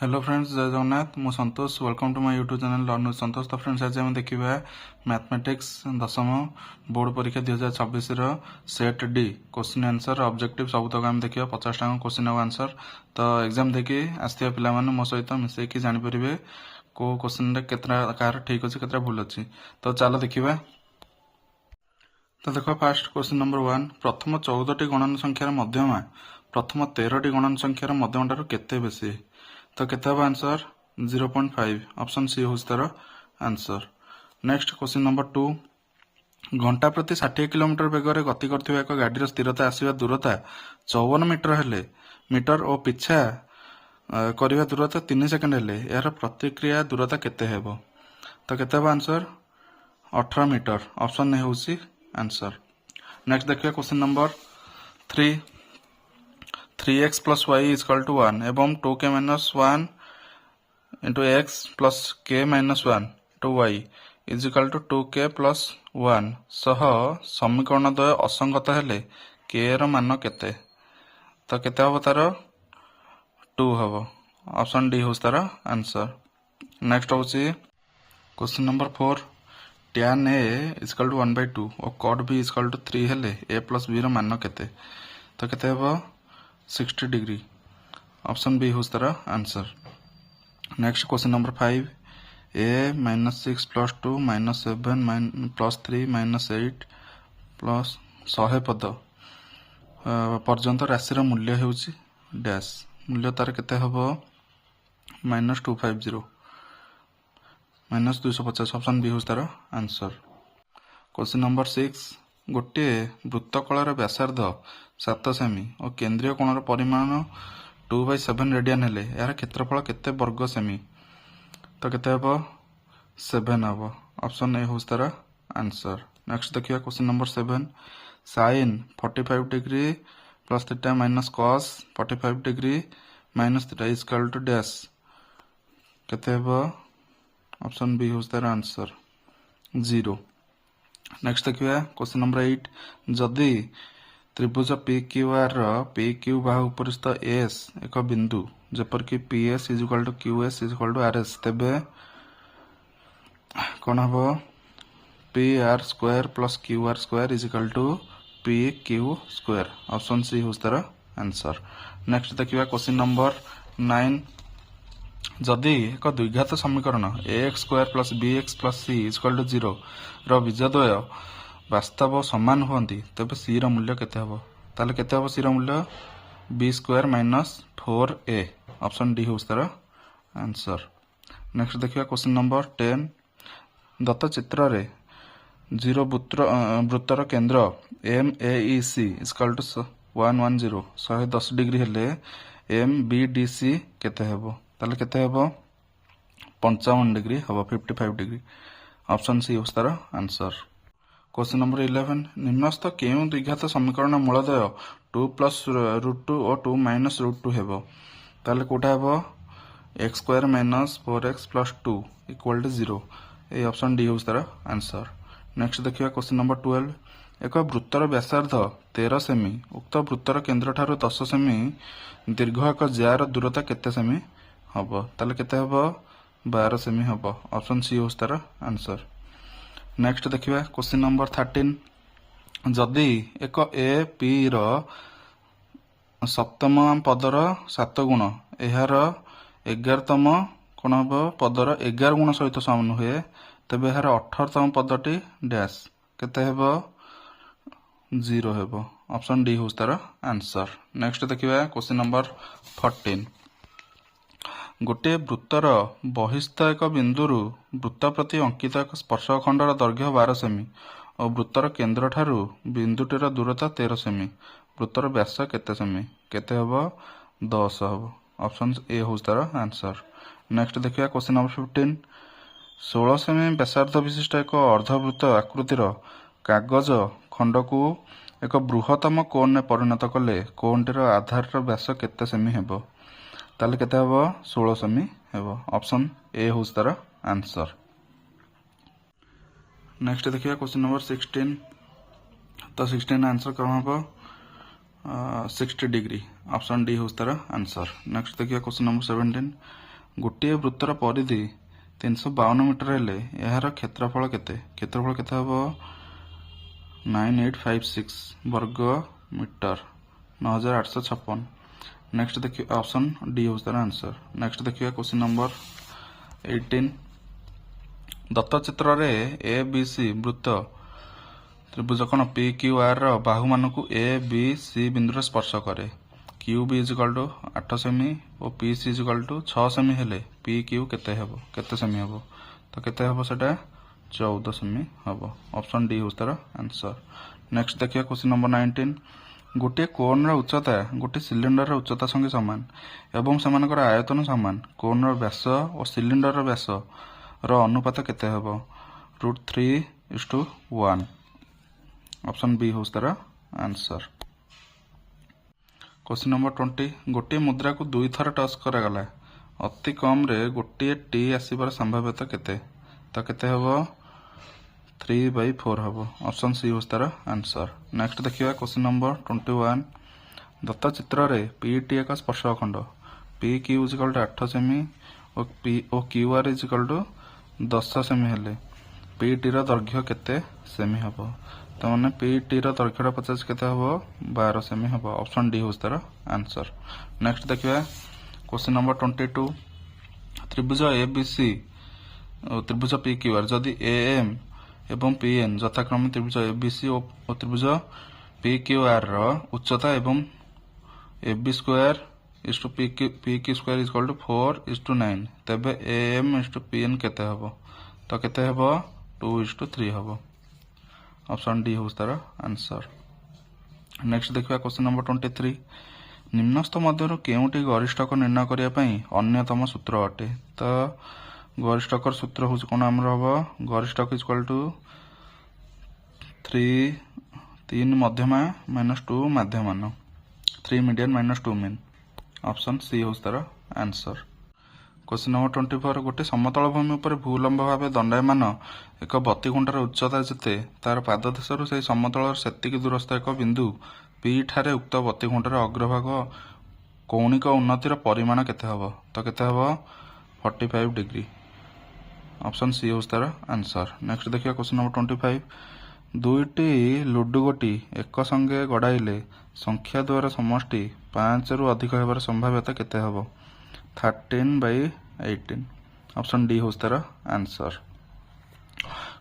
Hello friends, जय जगन्नाथ। मु Santosh. Welcome to my YouTube channel learn with Santosh. तो फ्रेंड्स, आज आम देखा मैथमेटिक्स दशम बोर्ड परीक्षा 2024 set D question answer objective सबुतक आम देखा 50 टा क्वेश्चन और आंसर। तो एग्जाम देखिए आसवा पिला मो सहित मिसेकी जानीपर कौ क्वेश्चन कह ठीक अच्छे के भूल अच्छी। तो चलो देखा। तो देख फास्ट क्वेश्चन नंबर 1। प्रथम 14टी गणन संख्यार मध्यमा प्रथम 13टी गणन संख्यार मध्यमा ठारू केते बेसी। तो केते हम आंसर 0.5। ऑप्शन सी होस तार आंसर। Next question number 2। घंटा प्रति 60 किलोमीटर बेगर गति करथिबा एक गाडीर स्थिरता आसीबा दूरता 54 मीटर हेले मीटर और पिछा करिबा दूरता 3 सेकंड हेले यार प्रतिक्रिया दूरता केते हेबो। तो केते हम आंसर 18 मीटर। ऑप्शन ए होसी आंसर। नेक्स्ट देखिए question number 3। 3x plus Y equal to 1 एवं 2k minus 1 into X plus k minus 1 into Y equal to 2k plus 1 सह समीकरण द्वय असंगत हेले k र मान केते। तो केते हबो तार 2 हबो। ऑप्शन डी होस तार आंसर। नेक्स्ट होसी question number 4। tan a equal to 1/2 और cot b इजकल टू 3 हेले a प्लस b र मान केते। तो केते हबो 60 डिग्री। ऑप्शन बी होस तार answer. Next question number 5। a minus 6 plus 2 minus 7 plus 3 minus 8 plus 100 पद पर्यंत राशि मूल्य होउची डैश। मूल्य तार केते हबो -250 -250। ऑप्शन बी होस तार आंसर। Question number 6। गोटे वृत्तकलार व्यासार्ध 7 सेमी और केंद्रीय कोणर परिमाण 2/7 रेडियन हेले यार क्षेत्रफल केते वर्ग सेमी। तो केते हबो 7 हबो। ऑप्शन ए होस तार आंसर। नेक्स्ट देखिए question number 7। sin 45 degree plus theta minus cos 45 degree minus theta equal to dash केते हबो। ऑप्शन बी होस तार आंसर 0। नेक्स्ट देखिए क्वेश्चन नंबर 8। जदि त्रिभुज P Q R P Q बाहु उपरिस्थ एस एक बिंदु जेपर कि P S is equal to Q S is equal to R S तेबे कौन हम P R square plus Q R square is equal to P Q square. Option C होस तार आंसर। नेक्स्ट देखिए क्वेश्चन नंबर 9। जदि एक द्विघात समीकरण ax square plus bx plus c is equal to 0 रो बीजद्वय वास्तव समान हुअंती तेबे सी रो मूल्य केते हबो। ताले केते हबो सी रो मूल्य b square minus 4a। Option D होस तार आंसर। नेक्स्ट देखिए क्वेश्चन नंबर 10। दत्त चित्र रे 0 वृत्तर केंद्र MAEC is equal to 110 110 degree हेले MBDC केते हबो। ताले केते हबो 55 डिग्री हबो 55 डिग्री। ऑप्शन सी होस तार आंसर। Question number 11। निम्नस्थ केउ द्विघात समीकरण मूलदय 2 प्लस √2 और 2 माइनस √2 हेबो। ताले कोटा हेबो x square minus 4x plus 2 equal to 0। ए ऑप्शन डी होस तार आंसर। नेक्स्ट देखिए क्वेश्चन नंबर 12। एक वृत्तर व्यासार्ध 13 सेमी उक्त वृत्तर केंद्र ठारू 10 सेमी दीर्घ एक जार दूरता केते सेमी हबो। ताले केते हबो 12 सेमी हबो। ऑप्शन सी होस तार आंसर। नेक्स्ट देखिए क्वेश्चन नंबर 13। जदि एक ए पी रो सप्तम पदर 7 गुण यार 11तम कोन हबो पदर 11 गुण सहित समान हुए तेबे यार 18तम पदटी डैश केते हबो 0 हेबो। ऑप्शन डी होस तार आंसर। नेक्स्ट देखिए क्वेश्चन नंबर 14। गोटे वृत्तर बहिस्थ एक बिंदुरु वृत्त प्रति अंकित एक स्पर्शखंडर दैर्घ्य 12 सेमी और वृत्तर केंद्र ठारू बिंदुटीर दूरता 13 सेमी। वृत्तर व्यास केते सेमी केते हबो 10 हबो। ऑप्शन ए होस तार आंसर। नेक्स्ट देखिए क्वेश्चन नंबर 15। 16 सेमी व्यासार्ध विशिष्ट एक अर्धवृत्त आकृतिर कागज खंड को एक बृहत्तम कोण ने परिणत कले कोणटीर आधार व्यास केते सेमी हेबो। ताले केते हबो 16 सेमी हेबो। ऑप्शन ए होस तार आंसर। नेक्स्ट देखिए क्वेश्चन नंबर 16। तो 16 आंसर कौन हबो 60 डिग्री। ऑप्शन डी होस तार आंसर। नेक्स्ट देखिए क्वेश्चन नंबर 17। ଗୋଟିଏ ବୃତ୍ତର ପରିଧି 352 ମିଟର ହେଲେ ଏହାର କ୍ଷେତ୍ରଫଳ କେତେ? କ୍ଷେତ୍ରଫଳ କେତେ ହେବ? 9856 ବର୍ଗ ମିଟର 9856। नेक्स्ट देखिए ऑप्शन डी होता है आंसर। नेक्स्ट देखिए क्वेश्चन नंबर 18 दत्त चित्र रे ए बी सी वृत्त त्रिभुज कोण पी क्यू आर रो बाहु मानक ए बी सी बिंदु स्पर्श करे। क्यू बी इजिकल टू 8 सेमी और पी सी इजिकल टू 6 सेमी हेले पी क्यू केते हेबो केते सेमी हेबो तो केते हेबो सेटा 14 सेमी हेबो। ऑप्शन डी होता है आंसर। नेक्स्ट देखिए क्वेश्चन नंबर 19 गोटे कोन उच्चता गोटे सिलिंडर उच्चता संगे समान एवं सेमानकर आयतन समान कोन व्यास और सिलिंडर व्यास रो अनुपात केते हेबो? √3:1। ऑप्शन बी होस तार आंसर। क्वेश्चन नंबर 20 गोटे मुद्रा को दुई थर टच करागला अति कम रे गोटे टी आसीबार संभाव्यता केते तो केते हेबो? 3/4 हेबो। ऑप्शन सी होस तार आंसर। नेक्स्ट देखिए क्वेश्चन नंबर 21 दत्त चित्र रे पी टी एक स्पर्शखंड पी क्यू इजिकल टू 8 सेमी और P O Q R equal to 10 सेमी हेले पी टी रो दैर्घ्य केते सेमी हेबो तो माने पी टी रो दैर्घ्य 50 केते हेबो? 12 सेमी हेबो। ऑप्शन डी होस तार आंसर। नेक्स्ट देखिए क्वेश्चन नंबर 22 त्रिभुज ए बी सी त्रिभुज पी क्यू आर जदि ए एम एवं पी एन यथाक्रमे त्रिभुज ए बी सी और त्रिभुज पी क्यू आर रो उच्चता एवं A B square is to P Q square equal to 4:9 तेबे A M is to P N केते हेबो तो केते हेबो? 2:3 हेबो। ऑप्शन डी होस तार आंसर। नेक्स्ट देखिए क्वेश्चन नंबर 23 निम्नस्थ मध्यरु केउटी गरिष्ठक निर्णय करिया पई अन्यतम सूत्र अटे तो गरिष्ठकर सूत्र हूँ कौन आम हम गरिष्ठक इक्वल टू 3 मध्यमा -2 माध्यमान 3 मीडियन -2 मीन। ऑप्शन सी होस तार आंसर। क्वेश्चन नंबर 24 गोटे समतल भूमि पर भूलंब भाव दंडायमान एक बत्तीकुंटार उच्चता जिते तार पाददेशरू से समतल सेतिकी दूरस्थ एक बिंदु पी ठारे उक्त बत्तीकुंटार अग्रभाग कौणिक उन्नतिर परिमाण केते हबो तो केते हबो? 45 डिग्री। ऑप्शन सी होस तार आंसर। नेक्स्ट देखिए क्वेश्चन नंबर 25 दुईटी लुडु गोटी एक संगे गड़ाइले संख्या द्वारा समष्टि 5 रु अधिक हेबार संभाव्यता केते हबो? 13/18। ऑप्शन डी होस तार आंसर।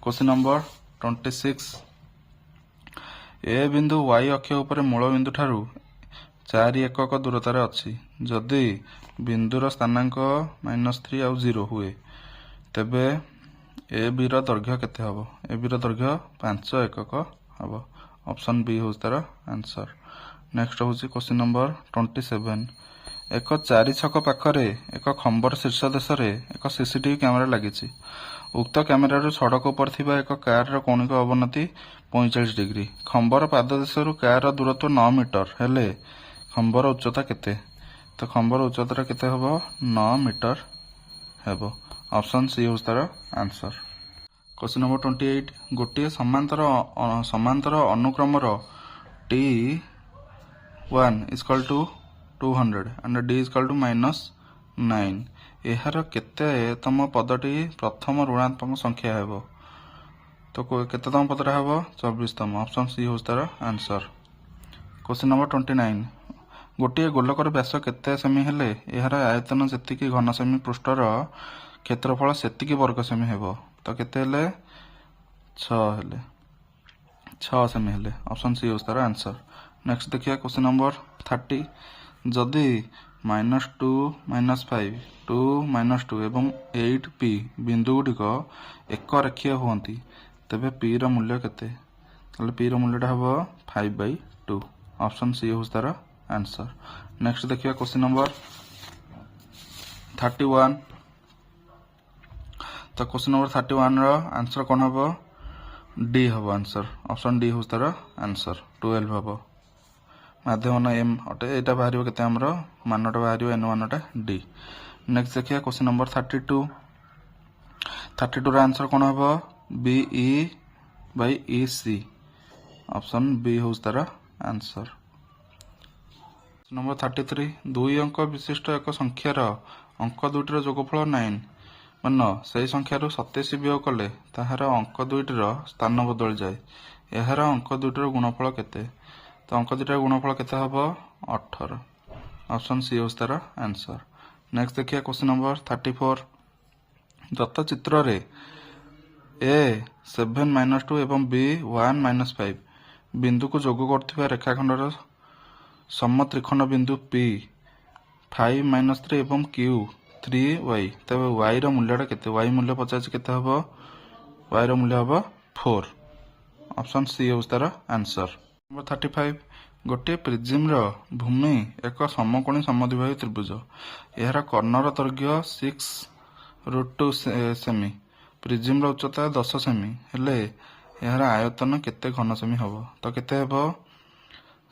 क्वेश्चन नंबर 26 ए बिंदु y अक्ष उपर मूल बिंदु ठारू 4 एकक दूरतार अछि जदि बिंदुर स्थानांक -3 आउ 0 हुए तेबे ए बी रो दैर्घ्य केते हबो? ए बी रो दैर्घ्य 5 एकक हबो। ऑप्शन बी होस तार आंसर। नेक्स्ट होची क्वेश्चन नंबर 27 एक 4 छक पाखरे एक खंबर शीर्ष देश रे एक सीसीटीवी कैमेरा लागिछि उक्त कैमेरा सड़क पर थिबा एक कार रो कौणिक अवनति 45 डिग्री खंबर पाद देशरू कार रो दूरत्व 9 मीटर हेले खंबर उच्चता केते तो खंबर उच्चता केते हबो? 9 मीटर हेबो। ऑप्शन सी होस तार आंसर। क्वेश्चन नंबर 28 गोटे समांतर अनुक्रम T1 equal to 200 and D equal to -9 एहार केते तम पदटी प्रथम ऋणात्मक संख्या हेबो तो केते तम पदटा हेबो? 24 तम। ऑप्शन सी होस तार आंसर। क्वेश्चन नंबर 29 गोटे गोलकर व्यास केते सेमी हेले एहार आयतन जेतिकी घन सेमी पृष्ठर क्षेत्रफल सेतिकी वर्ग सेमी हेबो तो केते हेले? 6 सेमी हेले। ऑप्शन सी होस तार आंसर। नेक्स्ट देखिए क्वेश्चन नंबर 30 जदि -2 -5 2 -2 एवं 8p बिंदु गुड़िक एक रेखीय हुंती तेबे p रो मूल्य केते ताले p रो मूल्यटा हबो 5/2। ऑप्शन सी होस तार आंसर। नेक्स्ट देखिए क्वेश्चन नंबर 31 तो क्वेश्चन नंबर 31 रो आंसर कोन हबो? डी हबो आंसर। ऑप्शन डी होस तार आंसर 12 हबो माध्यम एम अटे एटा बाहरियो केते हमरो मानटा बाहरियो एन मानटा डी। नेक्स्ट देखिए क्वेश्चन नंबर 32 रो आंसर कोन हबो? BE/EC। ऑप्शन बी होस तार आंसर। नंबर 33 दुई अंक विशिष्ट एक संख्यार ଅଙ୍କ ଦୁଇଟିର ଯୋଗଫଳ 9 ବା 9। ସେହି ସଂଖ୍ୟାରୁ 27 ବିୟୋଗ କଲେ ତାହାର ଅଙ୍କ ଦୁଇଟିର ସ୍ଥାନ ବଦଳିଯାଏ। ଏହାର ଅଙ୍କ ଦୁଇଟିର ଗୁଣଫଳ କେତେ? ତ ଅଙ୍କ ଦୁଇଟିର ଗୁଣଫଳ କେତେ ହେବ? 18। ଅପସନ୍ ସି ହେଉଛି ତାର ଆନ୍ସର। ନେକ୍ସଟ ଦେଖିବା କ୍ୱେଶ୍ଚିନ୍ ନମ୍ବର 34। ଦତ୍ତ ଚିତ୍ରରେ ଏ 7 - 2 ଏବଂ ବି 1 - 5 ବିନ୍ଦୁକୁ ଯୋଗ କରୁଥିବା ରେଖାଖଣ୍ଡର ସମତ୍ରିଖଣ୍ଡ ବିନ୍ଦୁ ପି 5 - 3 ଏବଂ କ୍ୟୁ 3y। ତେବେ y ର ମୂଲ୍ୟଟା କେତେ? y ମୂଲ୍ୟ ପଚାରିଛି କେତେ ହେବ? y ର ମୂଲ୍ୟ ହେବ 4। ଅପସନ୍ ସି ହେଉଛି ତାର ଆନ୍ସର। ନମ୍ବର 35। ଗୋଟିଏ ପ୍ରିଜିମ୍ର ଭୂମି ଏକ ସମକୋଣୀ ସମଦ୍ୱିବାହୀ ତ୍ରିଭୁଜ। ଏହାର କର୍ଣ୍ଣର ଦୈର୍ଘ୍ୟ 6√2 ସେମି। ପ୍ରିଜିମ୍ର ଉଚ୍ଚତା 10 ସେମି ହେଲେ ଏହାର ଆୟତନ କେତେ ଘନ ସେମି ହେବ? ତ କେତେ ହେବ?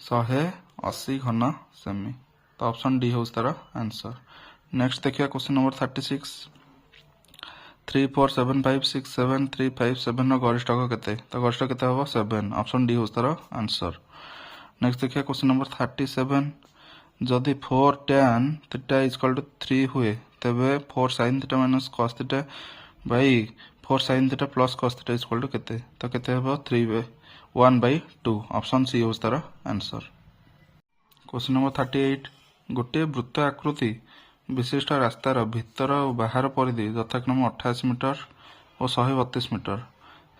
180 ଘନ ସେମି। ତ ଅପସନ୍ ଡି ହେଉଛି ତାର ଆନ୍ସର। ନେକ୍ସଟ ଦେଖିବା କ୍ୱେଶ୍ଚିନ୍ ନମ୍ବର 36। 3 4 7 5 6 7 3 5 7 ର ଗରିଷ୍ଠକ କେତେ? ତ ଗରିଷ୍ଠ କେତେ ହେବ? 7। ଅପସନ୍ ଡି ହେଉଛି ତାର ଆନ୍ସର। ନେକ୍ସଟ ଦେଖିବା କ୍ୱେଶ୍ଚିନ୍ ନମ୍ବର 37। ଯଦି 4 tan θ = 3 ହୁଏ ତେବେ 4 sin θ - cos θ by 4 sin θ plus cos θ = କେତେ? ତ କେତେ ହେବ? 1/2। ଅପସନ୍ ସି ହେଉଛି ତାର ଆନ୍ସର। Question number 38। ଗୋଟିଏ ବୃତ୍ତ ଆକୃତି ବିଶିଷ୍ଟ ରାସ୍ତାର ଭିତର ଓ ବାହାର ପରିଧି ଯଥାକ୍ରମେ 88 ମିଟର ଓ 132 ମିଟର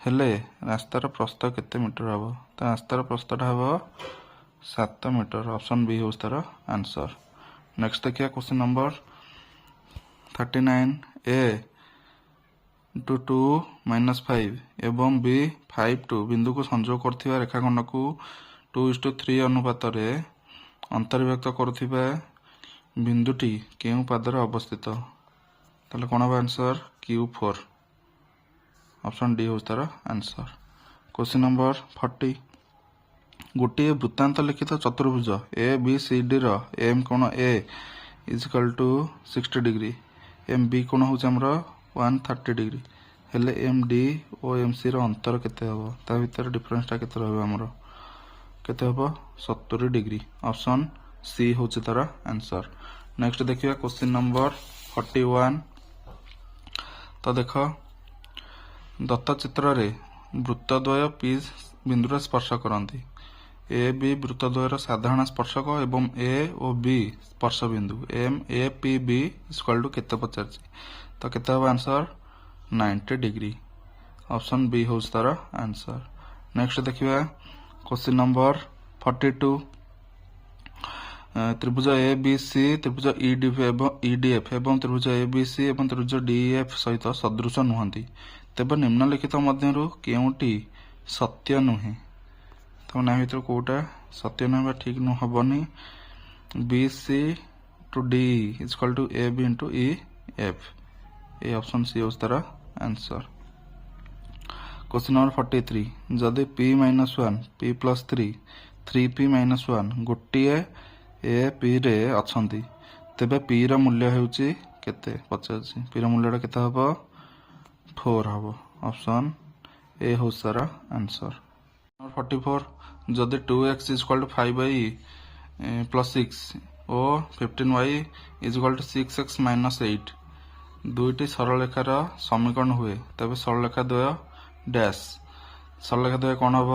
ହେଲେ ରାସ୍ତାର ପ୍ରସ୍ଥ କେତେ ମିଟର ହେବ? ତ ରାସ୍ତାର ପ୍ରସ୍ଥଟା ହେବ 7 ମିଟର। ଅପସନ୍ ବି ହେଉଛି ତାର ଆନ୍ସର। ନେକ୍ସଟ ଦେଖିବା କ୍ୱେଶ୍ଚିନ୍ ନମ୍ବର 39। ଏ 2 - 5 ଏବଂ ବି 5 ବିନ୍ଦୁକୁ ସଂଯୋଗ କରୁଥିବା ରେଖାଖଣ୍ଡକୁ 2:3 ଅନୁପାତରେ ଅନ୍ତର୍ଭୁକ୍ତ କରୁଥିବା ବିନ୍ଦୁଟି କେଉଁ ପାଦରେ ଅବସ୍ଥିତ? ତାହେଲେ କ'ଣ ହେବ ଆନ୍ସର? Q4। ଅପସନ୍ ଡି ହେଉଛି ତାର ଆନ୍ସର। Question number 40। ଗୋଟିଏ ବୃତ୍ତାନ୍ତ ଲିଖିତ ଚତୁର୍ଭୁଜ ଏ ବି ସି ଡି ର ଏମ୍ କୋଣ ଏ = 60 ଡିଗ୍ରୀ, ଏମ୍ ବି କୋଣ ହେଉଛି ଆମର 130 ଡିଗ୍ରୀ ହେଲେ ଏମ୍ ଡି ଓ ଏମ୍ ସି ର ଅନ୍ତର କେତେ ହେବ? ତା ଭିତରେ ଡିଫରେନ୍ସଟା କେତେ ରହିବ? ଆମର କେତେ ହେବ? 70 ଡିଗ୍ରୀ। ଅପସନ୍ ସି ହେଉଛି ତାର ଆନ୍ସର। ନେକ୍ସଟ ଦେଖିବା କ୍ୱେଶ୍ଚିନ୍ ନମ୍ବର 41। ତ ଦେଖ, ଦତ୍ତ ଚିତ୍ରରେ ବୃତ୍ତଦ୍ୱୟ ପି ବିନ୍ଦୁରେ ସ୍ପର୍ଶ କରନ୍ତି। ଏ ବି ବୃତ୍ତଦ୍ୱୟର ସାଧାରଣ ସ୍ପର୍ଶକ ଏବଂ ଏ ଓ ବି ସ୍ପର୍ଶ ବିନ୍ଦୁ ଏମ୍ ଏ ପି ବି = କେତେ ପଚାରିଛି? ତ କେତେ ହେବ ଆନ୍ସର? 90 ଡିଗ୍ରୀ। ଅପସନ୍ ବି ହେଉଛି ତାର ଆନ୍ସର। ନେକ୍ସଟ ଦେଖିବା କ୍ୱେଶ୍ଚିନ୍ ନମ୍ବର 42। ତ୍ରିଭୁଜ ଏ ବି ସି ତ୍ରିଭୁଜ ଇଡିଏଫ୍ ଏବଂ ତ୍ରିଭୁଜ ଏ ବି ସି ଏବଂ ତ୍ରିଭୁଜ ଡିଏଫ୍ ସହିତ ସଦୃଶ ନୁହନ୍ତି। ତେବେ ନିମ୍ନଲିଖିତ ମଧ୍ୟରୁ କେଉଁଟି ସତ୍ୟ ନୁହେଁ? ତ ନା ଭିତରୁ କେଉଁଟା ସତ୍ୟ ନୁହେଁ ବା ଠିକ୍ ହେବନି? ବି ସି ଟୁ ଡି = ଏ ବି × ଇ ଏଫ୍। ଏ ଅପସନ୍ ସି ହେଉଛି ତାର ଆନ୍ସର। Question number 43। ଯଦି p - 1 p + 3 3p - 1 ଗୋଟିଏ ଏ ପି ରେ ଅଛନ୍ତି ତେବେ p ର ମୂଲ୍ୟ ହେଉଛି କେତେ ପଚାରିଛି? p ର ମୂଲ୍ୟଟା କେତେ ହେବ? 4 ହେବ। ଅପସନ୍ ଏ ହେଉଛି ତାର ଆନ୍ସର। ନମ୍ବର 44। ଯଦି 2x = 5y + 6 ଓ 15y = 6x - 8 ଦୁଇଟି ସରଳରେଖାର ସମୀକରଣ ହୁଏ ତେବେ ସରଳରେଖା ଦ୍ୱୟ ଡ୍ୟାସ୍ ସରଳରେଖା ଦ୍ୱୟ କ'ଣ ହେବ?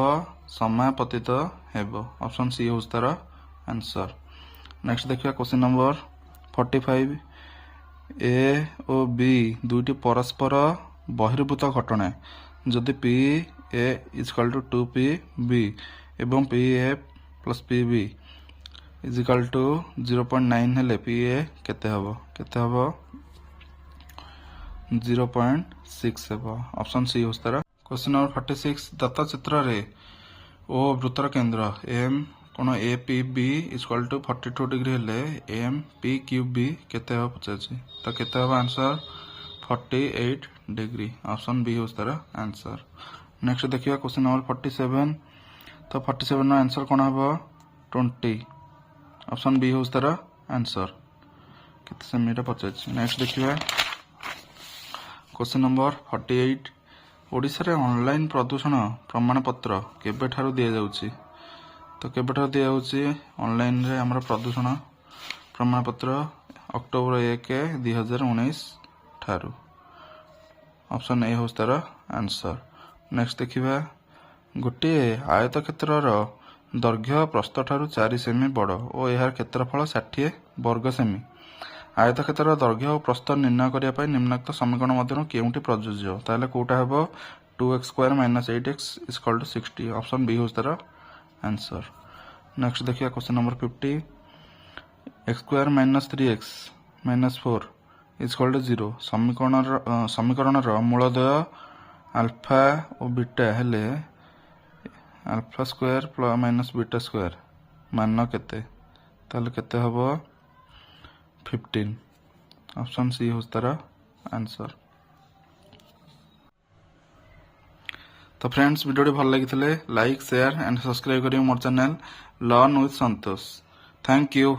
ସମାପତିତ ହେବ। ଅପସନ୍ ସି ହେଉଛି ତାର ଆନ୍ସର। ନେକ୍ସଟ ଦେଖିବା କ୍ୱେଶ୍ଚିନ୍ ନମ୍ବର 45। ଏ ଓ ବି ଦୁଇଟି ପରସ୍ପର ବହିର୍ଭୂତ ଘଟଣା। ଯଦି ପି ଏ = 2p b ଏବଂ ପି ଏ + ପି ବି = 0.9 ହେଲେ ପି ଏ କେତେ ହେବ? କେତେ ହେବ? 0.6 ହେବ। ଅପସନ୍ ସି ହେଉଛି ତାର। Question number 46। ଦତ୍ତ ଚିତ୍ରରେ ଓ ବୃତ୍ତର କେନ୍ଦ୍ର ଏମ୍ କୋଣ ଏ ପି ବି = 42 ଡିଗ୍ରୀ ହେଲେ ଏମ୍ ପି କ୍ୟୁ ବି କେତେ ହେବ ପଚାରିଛି? ତ କେତେ ହେବ ଆନ୍ସର? 48 ଡିଗ୍ରୀ। ଅପସନ୍ ବି ହେଉଛି ତାର ଆନ୍ସର। ନେକ୍ସଟ ଦେଖିବା କ୍ୱେଶ୍ଚିନ୍ ନମ୍ବର 47। ତ 47 ର ଆନ୍ସର କ'ଣ ହେବ? 20। ଅପସନ୍ ବି ହେଉଛି ତାର ଆନ୍ସର। କେତେ ସେମିଟା ପଚାରିଛି। ନେକ୍ସଟ ଦେଖିବା କ୍ୱେଶ୍ଚିନ୍ ନମ୍ବର 48। ଓଡ଼ିଶାରେ ଅନଲାଇନ୍ ପ୍ରଦୂଷଣ ପ୍ରମାଣପତ୍ର କେବେଠାରୁ ଦିଆଯାଉଛି? ତ କେବେଠାରୁ ଦିଆଯାଉଛି ଅନଲାଇନ୍ରେ ଆମର ପ୍ରଦୂଷଣ ପ୍ରମାଣପତ୍ର? ଅକ୍ଟୋବର 1, 2019 ଠାରୁ। ଅପସନ୍ ଏ ହେଉଛି ତାର ଆନ୍ସର। ନେକ୍ସଟ ଦେଖିବା, ଗୋଟିଏ ଆୟତକ୍ଷେତ୍ରର ଦୈର୍ଘ୍ୟ ପ୍ରସ୍ଥଠାରୁ 4 ସେମି ବଡ଼ ଓ ଏହାର କ୍ଷେତ୍ରଫଳ 60 ବର୍ଗ ସେମି। ଆୟତକ୍ଷେତ୍ରର ଦୈର୍ଘ୍ୟ ଓ ପ୍ରସ୍ଥ ନିର୍ଣ୍ଣୟ କରିବା ପାଇଁ ନିମ୍ନୋକ୍ତ ସମୀକରଣ ମଧ୍ୟରୁ କେଉଁଟି ପ୍ରଯୁଜ୍ୟ? ତାହେଲେ କୋଉଟା ହେବ 2x² - 8x = 60। ଅପସନ୍ ବି ହେଉଛି ତାର ଆନ୍ସର। ନେକ୍ସଟ ଦେଖିବା କ୍ୱେଶ୍ଚନ ନମ୍ବର 50, x² - 3x - 4 = 0। ସମୀକରଣର ମୂଳଦ୍ୱୟ ଆଲଫା ଓ ବିଟା ହେଲେ α² - β² ମାନ କେତେ? ତାହେଲେ କେତେ ହେବ 15। ଅପସନ୍ ସି ହେଉଛି ତାର ଆନ୍ସର। ତ ଫ୍ରେଣ୍ଡସ୍, ଭିଡ଼ିଓଟି ଭଲ ଲାଗିଥିଲେ ଲାଇକ୍, ସେୟାର ଆଣ୍ଡ ସବସ୍କ୍ରାଇବ୍ କରିବେ ମୋର channel learn with Santosh. Thank you.